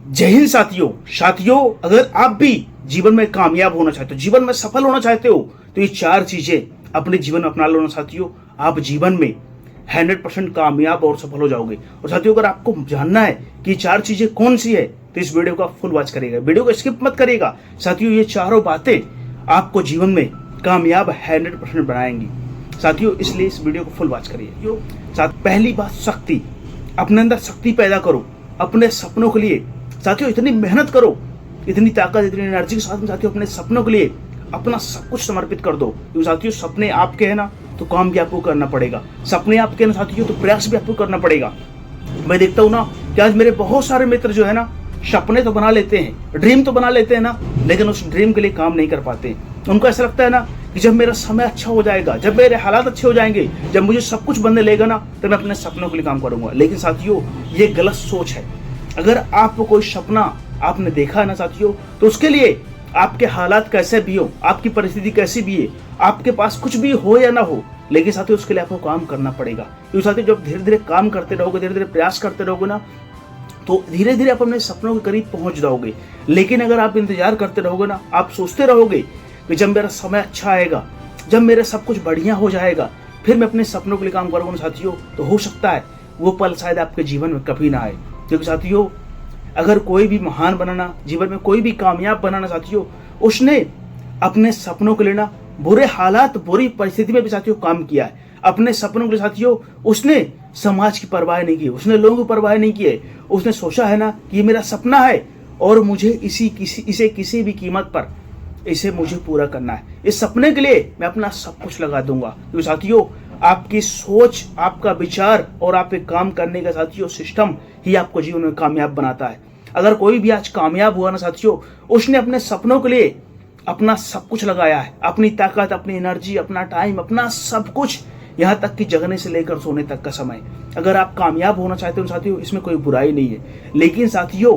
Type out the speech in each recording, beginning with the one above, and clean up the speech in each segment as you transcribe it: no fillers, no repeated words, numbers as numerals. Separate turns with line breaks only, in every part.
जय हिंद साथियों। अगर आप भी जीवन में कामयाब होना चाहते हो, जीवन में सफल होना चाहते हो, तो ये 4 चीजें अपने जीवन में अपना लो ना साथियों। आप जीवन में 100% कामयाब और सफल हो जाओगे। और साथियों, अगर आपको जानना है कि 4 चीजें कौन सी है, तो इस वीडियो को आप फुल वॉच करिएगा, वीडियो को स्किप मत करिएगा साथियों। ये चारों बातें आपको जीवन में कामयाब 100% बनाएंगी साथियों, इसलिए इस वीडियो को फुल वॉच करिए। पहली बात, शक्ति। अपने अंदर शक्ति पैदा करो अपने सपनों के लिए साथियों। इतनी मेहनत करो, इतनी ताकत, इतनी एनर्जी के साथ में साथियों अपने सपनों के लिए अपना सब कुछ समर्पित कर दो। क्योंकि साथियों, सपने आपके हैं ना, तो काम भी आपको करना पड़ेगा। सपने आपके हैं ना साथियों, तो प्रयास भी आपको करना पड़ेगा। मैं देखता हूँ ना कि आज मेरे बहुत सारे मित्र जो है ना, सपने तो बना लेते हैं, ड्रीम तो बना लेते हैं ना, लेकिन उस ड्रीम के लिए काम नहीं कर पाते। उनको ऐसा लगता है ना कि जब मेरा समय अच्छा हो जाएगा, जब मेरे हालात अच्छे हो जाएंगे, जब मुझे सब कुछ बनने लगेगा ना, तो मैं अपने सपनों के लिए काम करूंगा। लेकिन साथियों, ये गलत सोच है। अगर आपको कोई सपना आपने देखा है ना साथियों, तो उसके लिए आपके हालात कैसे भी हो, आपकी परिस्थिति कैसी भी है, आपके पास कुछ भी हो या ना हो, लेकिन साथियों उसके लिए आपको काम करना पड़ेगा। क्योंकि साथियों, जब धीरे धीरे काम करते रहोगे, धीरे धीरे प्रयास करते रहोगे ना, तो धीरे धीरे आप अपने सपनों के करीब पहुंच जाओगे। लेकिन अगर आप इंतजार करते रहोगे ना, आप सोचते रहोगे कि जब मेरा समय अच्छा आएगा, जब मेरा सब कुछ बढ़िया हो जाएगा, फिर मैं अपने सपनों के लिए काम करूंगा साथियों, तो हो सकता है वो पल शायद आपके जीवन में कभी ना आए। क्योंकि साथियों, अगर कोई भी महान बनाना, जीवन में कोई भी कामयाब बनाना साथियों, उसने अपने सपनों के लिए ना बुरे हालात, बुरी परिस्थिति में भी साथियों काम किया है। अपने सपनों के लिए साथियों उसने समाज की परवाह नहीं की, उसने लोगों की परवाह नहीं की है। उसने सोचा है ना कि ये मेरा सपना है और मुझे इसे किसी भी कीमत पर इसे मुझे पूरा करना है। इस सपने के लिए मैं अपना सब कुछ लगा दूंगा। क्योंकि साथियों, आपकी सोच, आपका विचार और आपके काम करने का साथियों सिस्टम ही आपको जीवन में कामयाब बनाता है। अगर कोई भी आज कामयाब हुआ ना साथियों, उसने अपने सपनों के लिए अपना सब कुछ लगाया है, अपनी ताकत, अपनी एनर्जी, अपना टाइम, अपना सब कुछ, यहाँ तक कि जगने से लेकर सोने तक का समय। अगर आप कामयाब होना चाहते हो साथियों, इसमें कोई बुराई नहीं है। लेकिन साथियों,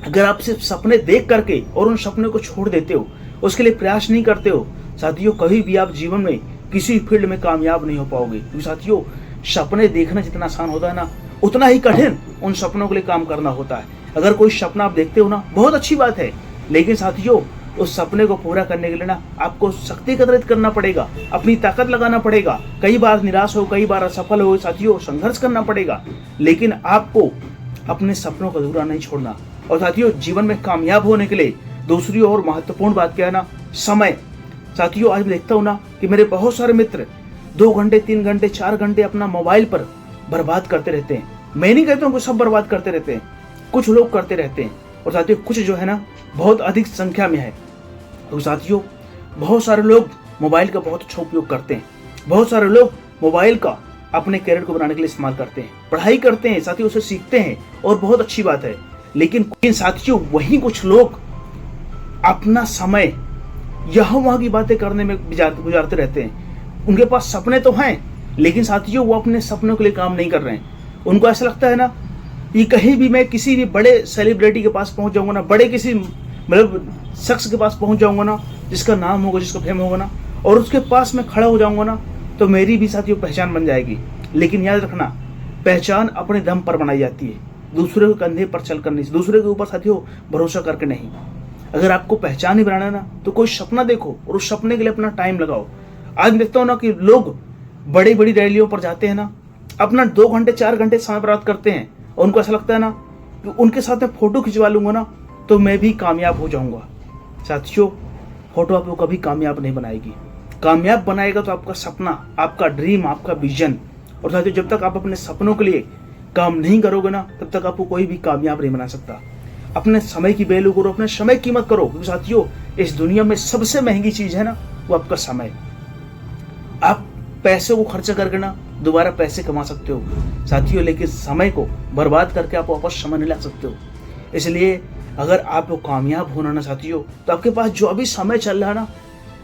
अगर आप सिर्फ सपने देख करके और उन सपनों को छोड़ देते हो, उसके लिए प्रयास नहीं करते हो साथियों, कभी भी आप जीवन में किसी फील्ड में कामयाब नहीं हो पाओगे। क्योंकि साथियों, सपने देखना जितना आसान होता है ना, उतना ही कठिन उन सपनों के लिए काम करना होता है। अगर कोई सपना आप देखते हो ना, बहुत अच्छी बात है, लेकिन साथियों उस सपने को पूरा करने के लिए ना आपको शक्ति एकत्रित करना पड़ेगा, अपनी ताकत लगाना पड़ेगा। कई बार निराश हो, कई बार असफल हो साथियों, संघर्ष करना पड़ेगा, लेकिन आपको अपने सपनों को अधूरा नहीं छोड़ना। और साथियों, जीवन में कामयाब होने के लिए दूसरी और महत्वपूर्ण बात क्या है ना, समय। साथियों, आज मैं देखता हूँ ना कि मेरे बहुत सारे मित्र 2 घंटे, 3 घंटे, 4 घंटे अपना मोबाइल पर बर्बाद करते रहते हैं। मैं नहीं कहता हूँ कि सब बर्बाद करते रहते हैं, कुछ लोग करते रहते हैं, और साथियों कुछ जो है ना बहुत अधिक संख्या में है। तो साथियों, बहुत सारे लोग मोबाइल का बहुत अच्छा उपयोग करते हैं, बहुत सारे लोग मोबाइल का अपने कैरियर को बनाने के लिए इस्तेमाल करते हैं, पढ़ाई करते हैं साथियों, उसे सीखते हैं और बहुत अच्छी बात है। लेकिन साथियों, वही कुछ लोग अपना समय यहाँ वहां की बातें करने में गुजारते रहते हैं। उनके पास सपने तो हैं, लेकिन साथियों वो अपने सपनों के लिए काम नहीं कर रहे हैं। उनको ऐसा लगता है ना कि कहीं भी मैं किसी भी बड़े सेलिब्रिटी के पास पहुंच जाऊंगा ना, बड़े किसी मतलब शख्स के पास पहुंच जाऊंगा ना, जिसका नाम होगा, जिसका फेम होगा ना, और उसके पास मैं खड़ा हो जाऊंगा ना, तो मेरी भी साथियों पहचान बन जाएगी। लेकिन याद रखना, पहचान अपने दम पर बनाई जाती है, दूसरे के कंधे पर चलकर नहीं, दूसरे के ऊपर साथियों भरोसा करके नहीं। अगर आपको पहचान ही बनाना है ना, तो कोई सपना देखो और उस सपने के लिए अपना टाइम लगाओ। आज देखता हूँ ना कि लोग बड़ी बड़ी रैलियों पर जाते हैं ना, अपना 2 घंटे 4 घंटे समय बर्बाद करते हैं, और उनको ऐसा लगता है ना कि उनके साथ में फोटो खिंचवा लूंगा ना, तो मैं भी कामयाब हो जाऊंगा। साथियों, फोटो आपको कभी कामयाब नहीं बनाएगी। कामयाब बनाएगा तो आपका सपना, आपका ड्रीम, आपका विजन। और साथियों, जब तक आप अपने सपनों के लिए काम नहीं करोगे ना, तब तक आपको कोई भी कामयाब नहीं बना सकता। अपने समय की वैल्यू करो, अपने समय की कीमत करो। क्योंकि साथियों, इस दुनिया में सबसे महंगी चीज है ना, वो आपका समय। आप पैसे को खर्च करके ना दोबारा पैसे कमा सकते हो साथियों, लेकिन समय को बर्बाद करके आप वापस समय नहीं ला सकते हो। इसलिए अगर आपको कामयाब होना ना साथियों, तो आपके पास जो अभी समय चल रहा है ना,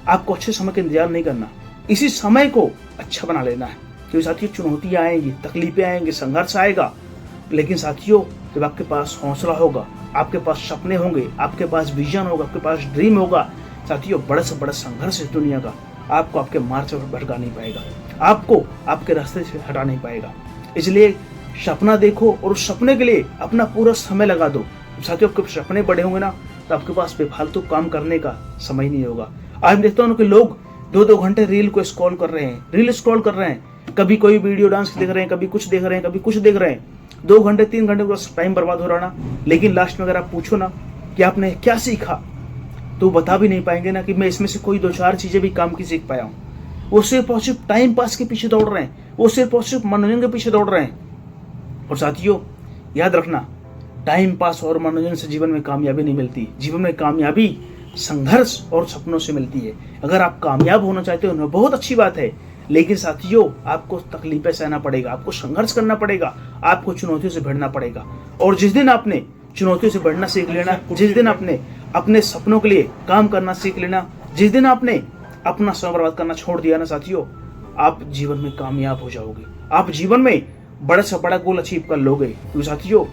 आपको अच्छे समय का इंतजार नहीं करना, इसी समय को अच्छा बना लेना है। क्योंकि साथियों, चुनौतियां आएंगी, तकलीफें आएंगी, संघर्ष आएगा, लेकिन साथियों जब आपके पास हौसला होगा, आपके पास सपने होंगे, आपके पास विजन होगा, आपके पास ड्रीम होगा साथियों, बड़े से बड़ा संघर्ष इस दुनिया का आपको आपके मार्ग से भटका नहीं पाएगा, आपको आपके रास्ते से हटा नहीं पाएगा। इसलिए सपना देखो और उस सपने के लिए अपना पूरा समय लगा दो। साथियों आपके सपने बड़े होंगे ना, तो आपके पास बेफालतू काम करने का समय नहीं होगा। आज देखता हूँ कि लोग 2-2 घंटे रील को स्क्रॉल कर रहे हैं, रील स्क्रॉल कर रहे हैं, कभी कोई वीडियो डांस देख रहे हैं, कभी कुछ देख रहे हैं, कभी कुछ देख रहे हैं। 2 घंटे 3 घंटे का टाइम बर्बाद हो रहा ना। लेकिन लास्ट में अगर आप पूछो ना कि आपने क्या सीखा, तो बता भी नहीं पाएंगे ना कि मैं इसमें से कोई 2-4 चीजें भी काम की सीख पाया हूँ। वो सिर्फ और सिर्फ टाइम पास के पीछे दौड़ रहे हैं, वो सिर्फ और सिर्फ मनोरंजन के पीछे दौड़ रहे हैं। और साथियों याद रखना, टाइम पास और मनोरंजन से जीवन में कामयाबी नहीं मिलती। जीवन में कामयाबी संघर्ष और सपनों से मिलती है। अगर आप कामयाब होना चाहते हो, बहुत अच्छी बात है, लेकिन साथियों आपको तकलीफें सहना पड़ेगा, आपको संघर्ष करना पड़ेगा, आपको चुनौतियों से भिड़ना पड़ेगा। और जिस दिन आपने चुनौतियों से बढ़ना सीख लेना, जिस दिन आपने अपने सपनों के लिए काम करना सीख लेना, जिस दिन आपने अपना समय बर्बाद करना छोड़ दिया ना साथियों, आप जीवन में कामयाब हो जाओगे। आप जीवन में बड़े से बड़ा गोल अचीव कर लोगे। क्योंकि साथियों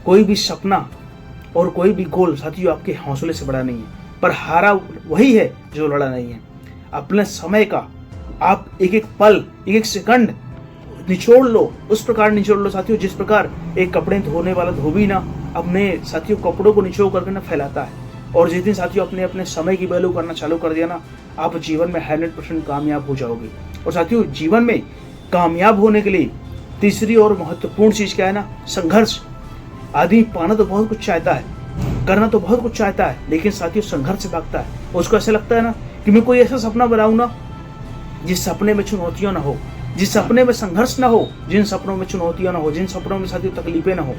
कोई भी सपना और कोई भी गोल साथियों आपके हौसले से बड़ा नहीं है, पर हारा वही है जो लड़ा नहीं है। अपने समय का आप एक एक पल, एक एक सेकंड निचोड़ लो, उस प्रकार निचोड़ लो साथियों जिस प्रकार एक कपड़े धोने वाला धोबी ना अपने साथियों कपड़ों को निचोड़ करके ना फैलाता है। और जिस दिन साथियों अपने अपने समय की वैल्यू करना चालू कर दिया ना, आप जीवन में 100% कामयाब हो जाओगे। और साथियों जीवन में कामयाब होने के लिए तीसरी और महत्वपूर्ण चीज क्या है ना, संघर्ष। आदमी पाना तो बहुत कुछ चाहता है, करना तो बहुत कुछ चाहता है, लेकिन साथियों संघर्ष से भागता है। उसको ऐसा लगता है ना कि मैं कोई ऐसा सपना बनाऊं ना जिस सपने में चुनौतियां ना हो, जिस सपने में संघर्ष ना हो, जिन सपनों में चुनौतियां ना हो, जिन सपनों में साथियों तकलीफें ना हो।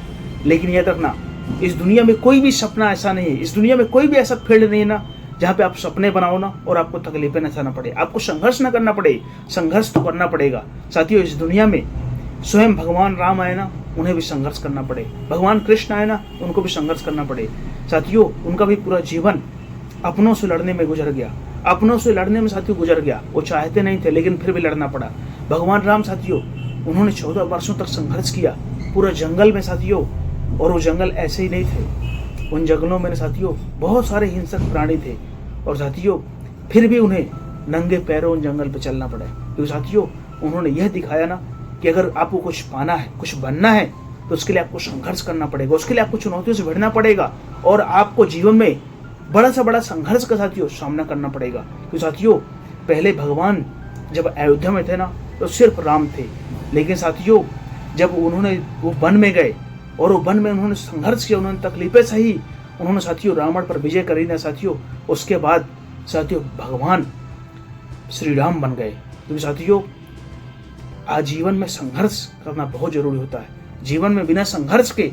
लेकिन याद रखना, इस दुनिया में कोई भी सपना ऐसा नहीं है, इस दुनिया में कोई भी ऐसा फील्ड नहीं है ना जहाँ पे आप सपने बनाओ ना और आपको तकलीफें न सहना पड़े, आपको संघर्ष ना करना पड़े। संघर्ष तो करना पड़ेगा साथियों। इस दुनिया में स्वयं भगवान राम आए ना, उन्हें भी संघर्ष करना पड़े। भगवान कृष्ण आए ना, उनको भी संघर्ष करना पड़े। साथियों उनका भी पूरा जीवन अपनों से लड़ने में गुजर गया, अपनों से लड़ने में साथियों गुजर गया। वो चाहते नहीं थे लेकिन फिर भी लड़ना पड़ा। भगवान राम साथियों उन्होंने 14 वर्षों तक संघर्ष किया पूरा जंगल में साथियों। और वो जंगल ऐसे ही नहीं थे, उन जंगलों में साथियों बहुत सारे हिंसक प्राणी थे। और साथियों फिर भी उन्हें नंगे पैरों उन जंगल पे चलना पड़ा। क्योंकि साथियों उन्होंने यह दिखाया ना कि अगर आपको कुछ पाना है, कुछ बनना है, तो उसके लिए आपको संघर्ष करना पड़ेगा, उसके लिए आपको चुनौतियों से भिड़ना पड़ेगा और आपको जीवन में बड़ा से बड़ा संघर्ष का साथियों सामना करना पड़ेगा। क्योंकि साथियों पहले भगवान जब अयोध्या में थे ना तो सिर्फ राम थे, लेकिन साथियों जब उन्होंने वो वन में गए और वो वन में उन्होंने संघर्ष किया, उन्होंने तकलीफें सही, उन्होंने साथियों रावण पर विजय करी ना साथियों, उसके बाद साथियों भगवान श्री राम बन गए। क्योंकि साथियों आजीवन में संघर्ष करना बहुत जरूरी होता है। जीवन में बिना संघर्ष के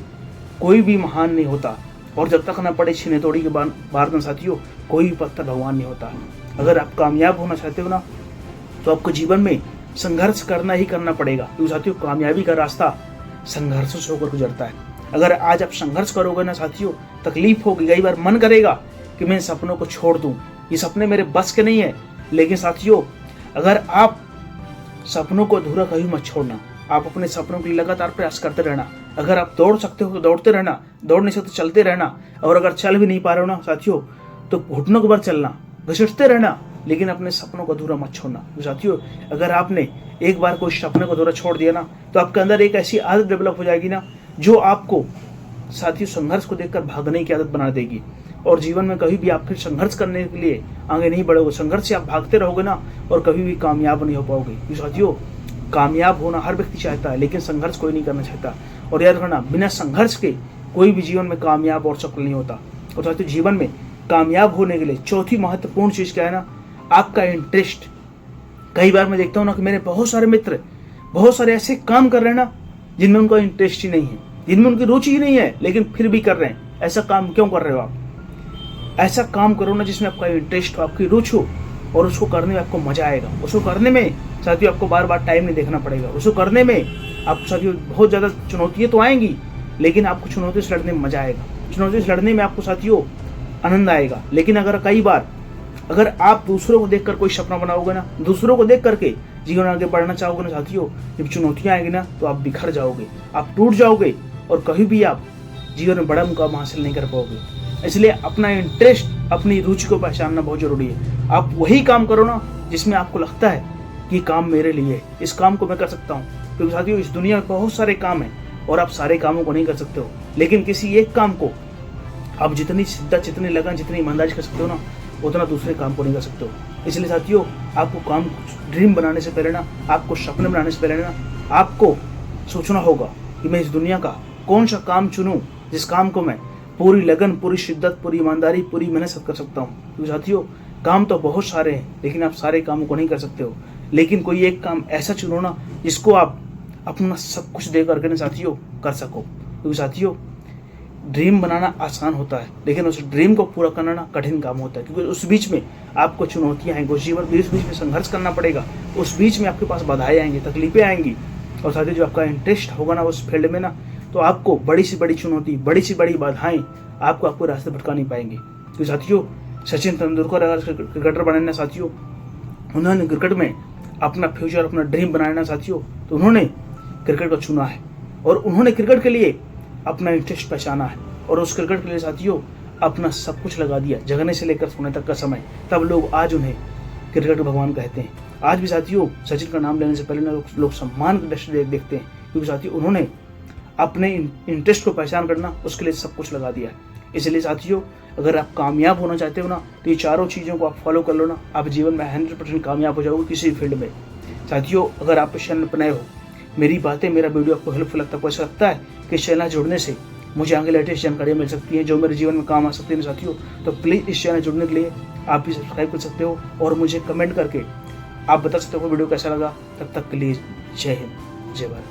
कोई भी महान नहीं होता। और जब तक ना पड़े छीने तोड़ी के बार में साथियों कोई भी पत्थर भगवान नहीं होता। अगर आप कामयाब होना चाहते हो ना तो आपको जीवन में संघर्ष करना ही करना पड़ेगा। क्योंकि साथियों कामयाबी का रास्ता संघर्षों से होकर गुजरता है। अगर आज आप संघर्ष करोगे ना साथियों, तकलीफ होगी, कई बार मन करेगा कि मैं इन सपनों को छोड़ दूं, ये सपने मेरे बस के नहीं है। लेकिन साथियों अगर आप सपनों को अधूरा कभी मत छोड़ना, आप अपने सपनों के लिए लगातार प्रयास करते रहना। अगर आप दौड़ सकते हो तो दौड़ते रहना, दौड़ नहीं सकते चलते रहना। और अगर चल भी नहीं पा रहे हो ना साथियों तो घुटनों के बल चलना, घसीटते रहना, लेकिन अपने सपनों को अधूरा मत छोड़ना। तो साथियों अगर आपने एक बार कोई सपने को अधूरा छोड़ दिया ना तो आपके अंदर एक ऐसी आदत डेवलप हो जाएगी ना जो आपको साथियों संघर्ष को देखकर भागने की आदत बना देगी। और जीवन में कभी भी आप फिर संघर्ष करने के लिए आगे नहीं बढ़ोगे। संघर्ष से आप भागते रहोगे ना और कभी भी कामयाब नहीं हो पाओगे। क्योंकि साथियों कामयाब होना हर व्यक्ति चाहता है, लेकिन संघर्ष कोई नहीं करना चाहता। और याद रखना बिना संघर्ष के कोई भी जीवन में कामयाब और सफल नहीं होता। और साथियों जीवन में कामयाब होने के लिए चौथी महत्वपूर्ण चीज क्या है ना, आपका इंटरेस्ट। कई बार मैं देखता हूँ ना कि मेरे बहुत सारे मित्र बहुत सारे ऐसे काम कर रहे हैं ना जिनमें उनका इंटरेस्ट ही नहीं है, जिनमें उनकी रुचि ही नहीं है, लेकिन फिर भी कर रहे हैं। ऐसा काम क्यों कर रहे हो आप? ऐसा काम करो ना जिसमें आपका इंटरेस्ट हो, आपकी रुचि हो, और उसको करने में आपको मजा आएगा। उसको करने में साथियों आपको बार बार टाइम नहीं देखना पड़ेगा। उसको करने में आप साथियों बहुत ज़्यादा चुनौतियाँ तो आएंगी, लेकिन आपको चुनौती से लड़ने में मजा आएगा। चुनौती से लड़ने में आपको साथियों आनंद आएगा। लेकिन अगर कई बार अगर आप दूसरों को देखकर कोई सपना बनाओगे ना, दूसरों को देख करके जीवन आगे बढ़ना चाहोगे ना साथियों, जब चुनौतियां आएंगी ना तो आप बिखर जाओगे, आप टूट जाओगे और कभी भी आप जीवन में बड़ा मुकाम हासिल नहीं कर पाओगे। इसलिए अपना इंटरेस्ट, अपनी रुचि को पहचानना बहुत जरूरी है। आप वही काम करो ना जिसमें आपको लगता है कि काम मेरे लिए है, इस काम को मैं कर सकता हूँ। क्योंकि साथियों इस दुनिया में बहुत सारे काम हैं और आप सारे कामों को नहीं कर सकते हो, लेकिन किसी एक काम को आप जितनी शिद्दत, जितनी लगन, जितनी ईमानदारी कर सकते हो ना, उतना दूसरे काम को नहीं कर सकते हो। इसलिए साथियों, आपको काम, ड्रीम बनाने से पहले ना, आपको सपने बनाने से पहले ना, आपको सोचना होगा कि मैं इस दुनिया का कौन सा काम चुनूं जिस काम को मैं पूरी लगन, पूरी शिद्दत, पूरी ईमानदारी, पूरी मेहनत से कर सकता हूँ। क्योंकि साथियों, काम तो बहुत सारे हैं, लेकिन आप सारे कामों को नहीं कर सकते हो। लेकिन कोई एक काम ऐसा चुनो ना जिसको आप अपना सब कुछ दे करके ना साथियों कर सको। क्योंकि साथियों, ड्रीम बनाना आसान होता है, लेकिन उस ड्रीम को पूरा करना ना कठिन काम होता है। क्योंकि उस बीच में आपको चुनौतियाँ आएंगी, उस जीवन उस बीच में संघर्ष करना पड़ेगा, उस बीच में आपके पास बाधाएं आएंगी, तकलीफें आएंगी। और साथियों, जो आपका इंटरेस्ट होगा ना उस फील्ड में ना, तो आपको बड़ी से बड़ी चुनौती, बड़ी से बड़ी बाधाएं आपको आपको रास्ते भटका नहीं पाएंगे। तो साथियों, सचिन तेंदुलकर अगर क्रिकेटर बने ना साथियों, उन्होंने क्रिकेट में अपना फ्यूचर, अपना ड्रीम बनाया ना साथियों, तो उन्होंने क्रिकेट को चुना है और उन्होंने क्रिकेट के लिए अपना इंटरेस्ट पहचाना है और उस क्रिकेट के लिए साथियों अपना सब कुछ लगा दिया, जगने से लेकर सोने तक का समय। तब लोग आज उन्हें क्रिकेट भगवान कहते हैं। आज भी साथियों, सचिन का नाम लेने से पहले ना लोग सम्मान की दृष्टि देखते हैं, क्योंकि साथियों उन्होंने अपने इंटरेस्ट को पहचान करना, उसके लिए सब कुछ लगा दिया है। इसलिए साथियों, अगर आप कामयाब होना चाहते हो ना, तो ये चारों चीज़ों को आप फॉलो कर लो ना, आप जीवन में 100% कामयाब हो जाओगे किसी फील्ड में। साथियों, अगर आप इस चैनल पर नए हो, मेरी बातें, मेरा वीडियो आपको हेल्पफुल लगता है, आपको ऐसा लगता है कि इस चैनल जुड़ने से मुझे आगे लेटेस्ट जानकारियाँ मिल सकती हैं जो मेरे जीवन में काम आ सकती है साथियों, तो प्लीज़ इस चैनल जुड़ने के लिए आप भी सब्सक्राइब कर सकते हो और मुझे कमेंट करके आप बता सकते हो वीडियो कैसा लगा। तब तक के लिए जय हिंद, जय भारत।